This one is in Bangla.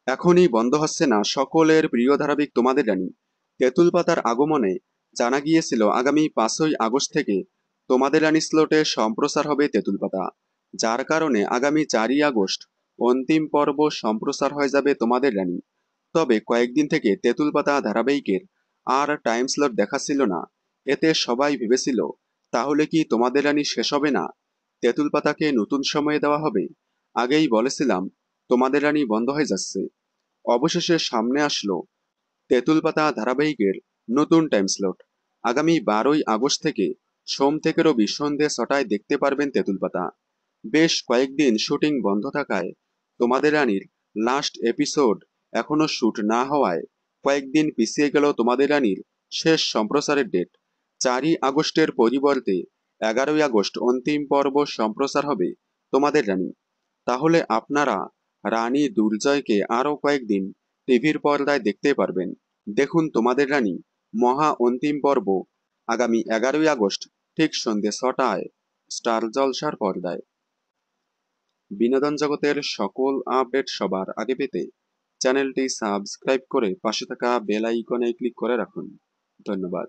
এখনই বন্ধ হচ্ছে না সকলের প্রিয় ধারাবাহিক তোমাদের রানী। তেঁতুল পাতার আগমনে জানা গিয়েছিল আগামী 5ই আগস্ট থেকে তোমাদের রানী স্লটে সম্প্রচার হবে তেঁতুল পাতা, যার কারণে আগামী 4ই আগস্ট অন্তিম পর্ব সম্প্রচার হয়ে যাবে তোমাদের রানী। তবে কয়েকদিন থেকে তেঁতুল পাতা ধারাবাহিকের আর টাইম স্লট দেখাচ্ছিল না। এতে সবাই ভেবেছিল তাহলে কি তোমাদের রানী শেষ হবে না, তেঁতুল পাতাকে নতুন সময়ে দেওয়া হবে। আগেই বলেছিলাম তোমাদের রানী বন্ধ হয়ে যাচ্ছে। অবশেষে সামনে আসলো তেঁতুল পাতা ধারাবাহিকের নতুন টাইম স্লট। আগামী 12ই আগস্ট থেকে সোম থেকে রবি সন্ধে 6টায় দেখতে পারবেন তেঁতুল পাতা। বেশ কয়েকদিন শুটিং বন্ধ থাকায় তোমাদের রানীর লাস্ট এপিসোড এখনো শুট না হওয়ায় কয়েকদিন পিছিয়ে গেল তোমাদের রানীর শেষ সম্প্রচারের ডেট। 4ই আগস্টের পরিবর্তে 11ই আগস্ট অন্তিম পর্ব সম্প্রচার হবে তোমাদের রানী। তাহলে আপনারা রানী দুর্জয়কে আরও কয়েকদিন টিভির পর্দায় দেখতে পারবেন। দেখুন তোমাদের রানী মহা অন্তিম পর্ব আগামী 11ই আগস্ট ঠিক সন্ধ্যে 6টায় স্টার জলসার পর্দায়। বিনোদন জগতের সকল আপডেট সবার আগে পেতে চ্যানেলটি সাবস্ক্রাইব করে পাশে থাকা বেল আইকনে ক্লিক করে রাখুন। ধন্যবাদ।